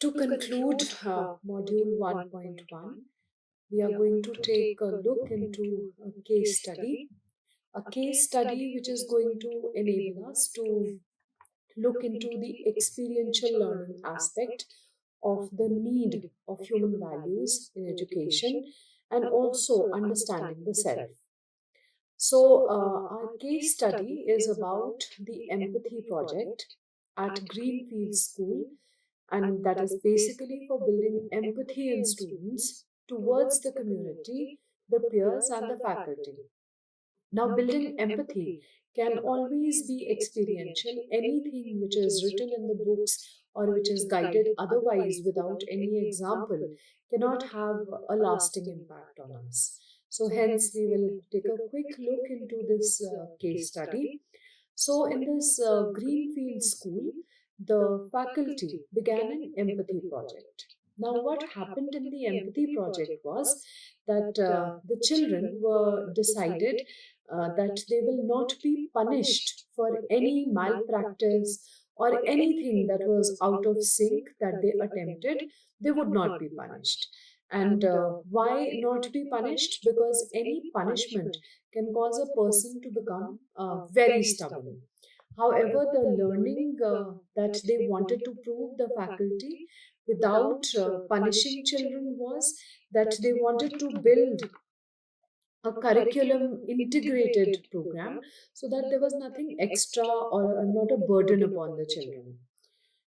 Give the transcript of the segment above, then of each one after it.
To conclude module 1.1, we are going to take a look into a case study which is going to enable us to look into the experiential learning aspect of the need of human values in education and also understanding the self. So, our case study is about the Empathy Project at Greenfield School, and that is basically for building empathy in students towards the community, the peers, and the faculty. Now, building empathy can always be experiential. Anything which is written in the books or which is guided otherwise without any example cannot have a lasting impact on us. So, hence, we will take a quick look into this case study. So, in this Greenfield school, the faculty began an empathy project. Now, what happened in the empathy project was that the children were decided that they will not be punished for any malpractice or anything that was out of sync that they attempted. They would not be punished. And why not be punished? Because any punishment can cause a person to become very stubborn. However, the learning that they wanted to prove the faculty without punishing children was that they wanted to build a curriculum integrated program so that there was nothing extra or not a burden upon the children.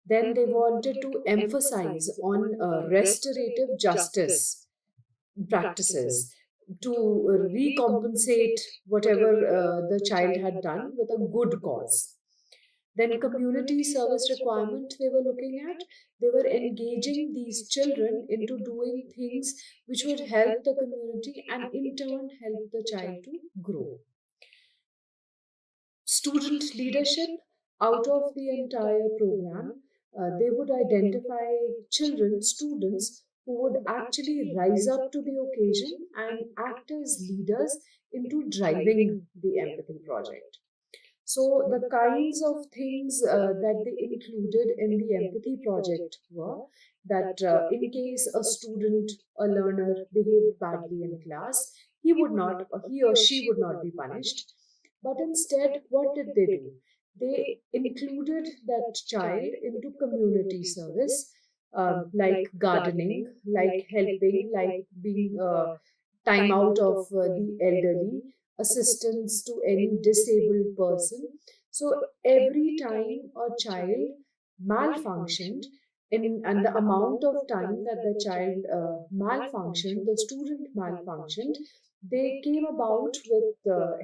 Then they wanted to emphasize on restorative justice practices to recompensate whatever the child had done with a good cause. Then community service requirement they were looking at. They were engaging these children into doing things which would help the community and in turn help the child to grow. Student leadership out of the entire program, they would identify students who would actually rise up to the occasion and act as leaders into driving the empathy project. So, the kinds of things that they included in the empathy project were that in case a student, a learner behaved badly in class, he or she would not be punished. But instead, what did they do? They included that child into community service, like gardening, like helping, like being time out of the elderly, assistance to any disabled person. So every time a child malfunctioned, and the amount of time that the child malfunctioned, the student malfunctioned, they came about with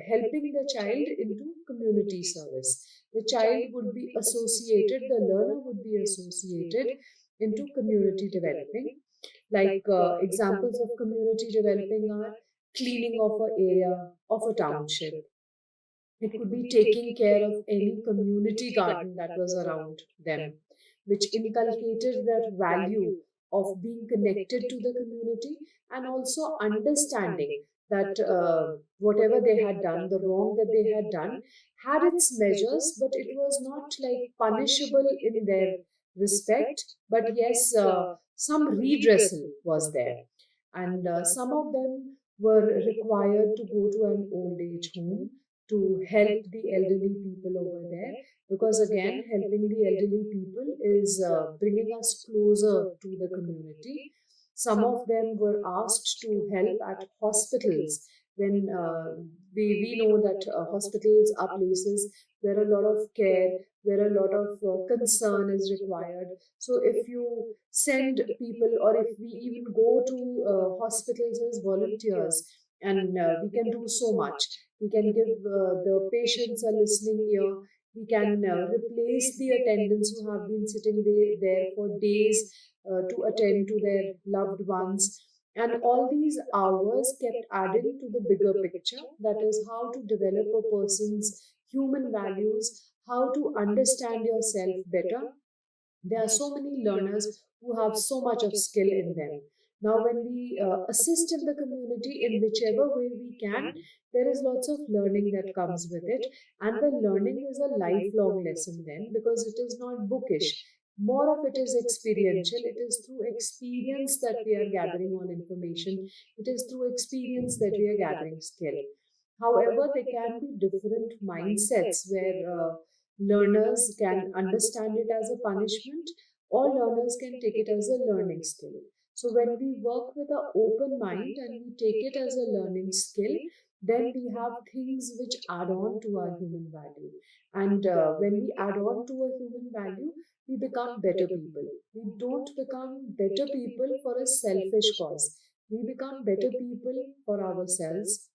helping the child into community service. The child would be associated, the learner would be associated into community developing. Like examples of community developing are cleaning of an area of a township. It could be taking care of any community garden that was around them, which inculcated that value of being connected to the community and also understanding that whatever they had done, the wrong that they had done, had its measures, but it was not like punishable in their respect. But yes, some redressal was there. And some of them were required to go to an old age home to help the elderly people over there, because again helping the elderly people is bringing us closer to the community. Some of them were asked to help at hospitals when we know that hospitals are places where a lot of care, where a lot of concern is required. So if you send people, or if we even go to hospitals as volunteers, and we can do so much. We can give the patients a listening ear. We can replace the attendants who have been sitting there for days to attend to their loved ones. And all these hours kept adding to the bigger picture, that is, how to develop a person's human values, how to understand yourself better. There are so many learners who have so much of skill in them. Now, when we assist in the community in whichever way we can, there is lots of learning that comes with it. And the learning is a lifelong lesson then, because it is not bookish. More of it is experiential. It is through experience that we are gathering on information. It is through experience that we are gathering skill. However, there can be different mindsets where learners can understand it as a punishment, or learners can take it as a learning skill. So, when we work with an open mind and we take it as a learning skill, then we have things which add on to our human value. And when we add on to a human value, we become better people. We don't become better people for a selfish cause. We become better people for ourselves,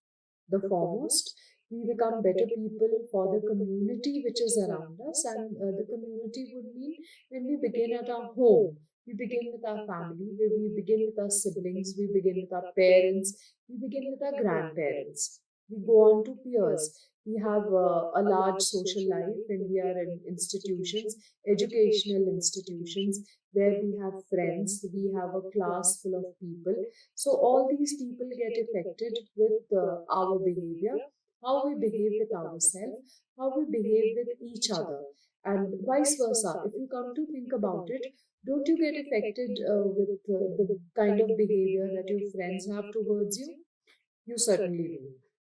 the foremost. We become better people for the community which is around us, and the community would mean when we begin at our home. We begin with our family, we begin with our siblings, we begin with our parents, we begin with our grandparents. We go on to peers. We have a large social life when we are in institutions, educational institutions, where we have friends, we have a class full of people. So all these people get affected with our behavior, how we behave with ourselves, how we behave with each other, and vice versa. If you come to think about it, don't you get affected with the kind of behavior that your friends have towards you? You certainly do.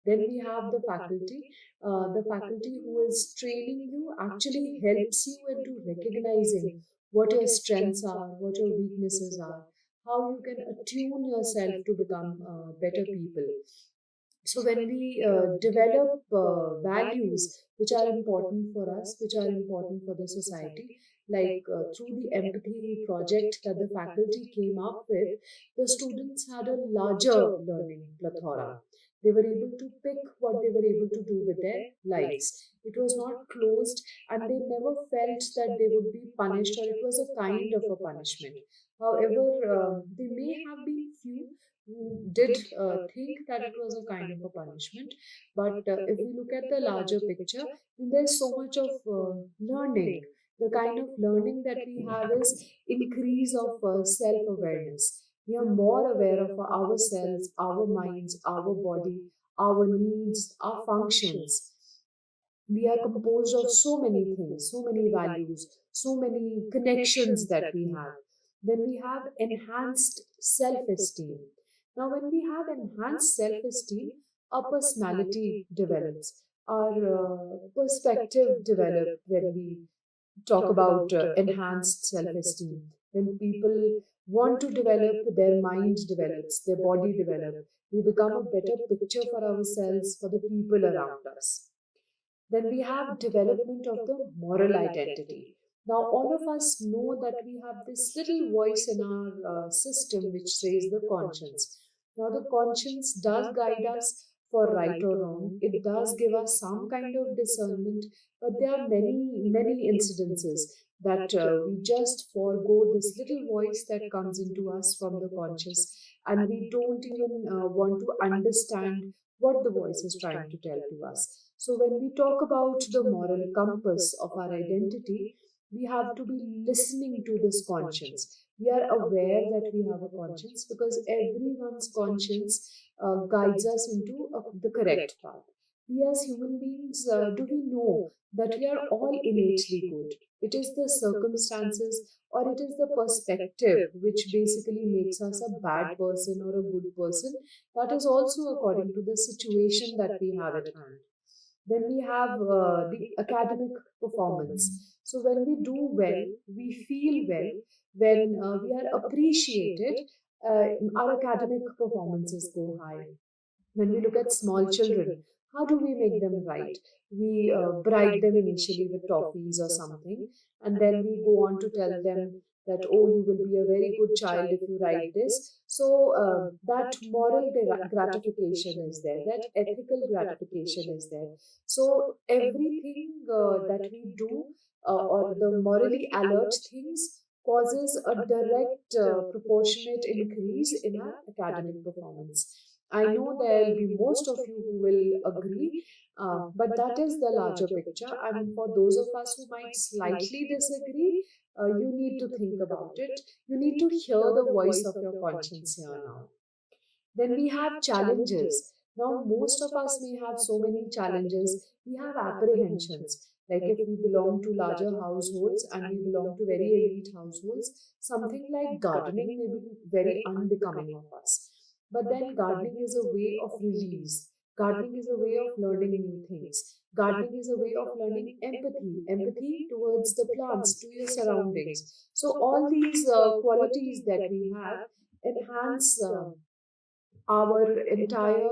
Then we have the faculty. The faculty who is training you actually helps you into recognizing what your strengths are, what your weaknesses are, how you can attune yourself to become better people. So when we develop values which are important for us, which are important for the society, like through the empathy project that the faculty came up with, the students had a larger learning plethora. They were able to pick what they were able to do with their lives. It was not closed, and they never felt that they would be punished, or it was a kind of a punishment. However, there may have been few who did think that it was a kind of a punishment. But if we look at the larger picture, then there's so much of learning. The kind of learning that we have is increase of self-awareness. We are more aware of ourselves, our minds, our body, our needs, our functions. We are composed of so many things, so many values, so many connections that we have. Then we have enhanced self esteem. Now, when we have enhanced self esteem, our personality develops, our perspective develops when we talk about enhanced self esteem. When people want to develop, their mind develops, their body develops. We become a better picture for ourselves, for the people around us. Then we have development of the moral identity. Now, all of us know that we have this little voice in our system which says the conscience. Now, the conscience does guide us for right or wrong. It does give us some kind of discernment, but there are many incidences that we just forego this little voice that comes into us from the conscious, and we don't even want to understand what the voice is trying to tell to us. So, when we talk about the moral compass of our identity, we have to be listening to this conscience. We are aware that we have a conscience because everyone's conscience guides us into the correct path. We as human beings, do we know that we are all innately good? It is the circumstances or it is the perspective which basically makes us a bad person or a good person. That is also according to the situation that we have at hand. Then we have the academic performance. So when we do well, we feel well. When we are appreciated, our academic performances go high. When we look at small children, how do we make them right? We bribe them initially with toffees or something, and then we go on to tell them that, oh, you will be a very good child if you write this. So, that moral gratification is there, that ethical gratification is there. So, everything that we do, or the morally alert things, causes a direct proportionate increase in our academic performance. I know there will be most of you who will agree, but that is the larger picture. And for those of us who might slightly disagree, you need to think about it. You need to hear the voice of your conscience here now. Then we have challenges. Now, most of us may have so many challenges. we have apprehensions. Like if we belong to larger households and we belong to very elite households, something like gardening may be very unbecoming of us. But then gardening is a way of release. Gardening is a way of learning new things. Gardening is a way of learning empathy, empathy towards the plants, to your surroundings. So all these qualities that we have enhance our entire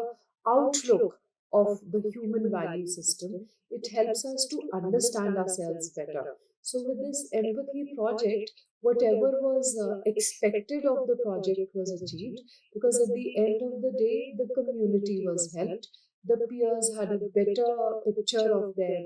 outlook of the human value system. It helps us to understand ourselves better. So, with this empathy project, whatever was expected of the project was achieved, because at the end of the day, the community was helped. The peers had a better picture of their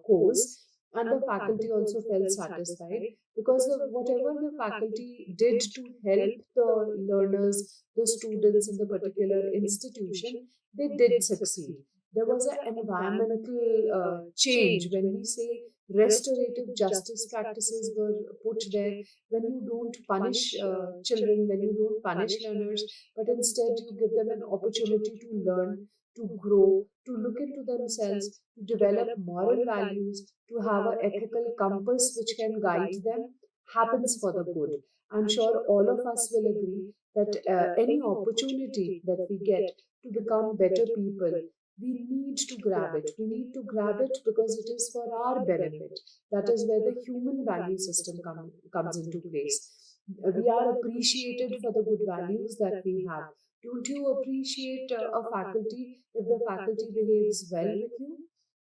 cause, and the faculty also felt satisfied because of whatever the faculty did to help the learners, the students in the particular institution, they did succeed. There was an environmental change when we say restorative justice practices were put there, when you don't punish children, when you don't punish learners, but instead you give them an opportunity to learn, to grow, to look into themselves, to develop moral values, to have an ethical compass which can guide them, happens for the good. I'm sure all of us will agree that any opportunity that we get to become better people, we need to grab it. We need to grab it because it is for our benefit. That is where the human value system comes into place. We are appreciated for the good values that we have. Don't you appreciate a faculty if the faculty behaves well with you?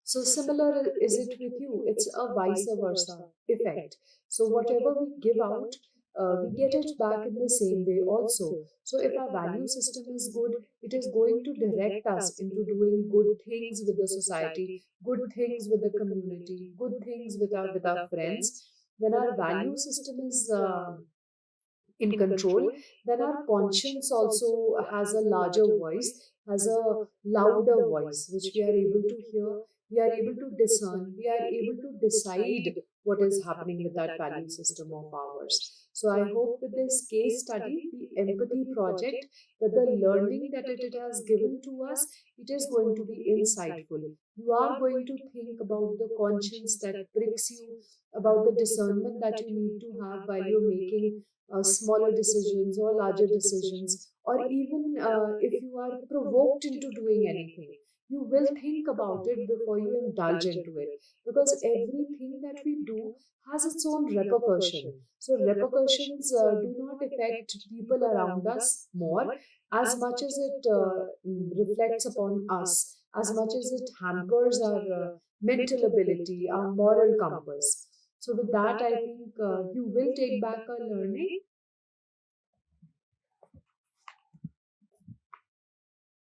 So similar is it with you? It's a vice versa effect. So whatever we give out, we get it back in the same way also. So if our value system is good, it is going to direct us into doing good things with the society, good things with the community, good things with our friends. When our value system is in control, then our conscience also has a larger voice, has a louder voice, which we are able to hear, we are able to discern, we are able to decide what is happening with that value system of ours. So I hope with this case study, the empathy project, that the learning that it has given to us, it is going to be insightful. You are going to think about the conscience that pricks you, about the discernment that you need to have while you're making smaller decisions or larger decisions, or even if you are provoked into doing anything, you will think about it before you indulge into it, because everything that we do has its own repercussion. So, repercussions do not affect people around us more as much as it reflects upon us, as much as it hampers our mental ability, our moral compass. So, with that, I think you will take back our learning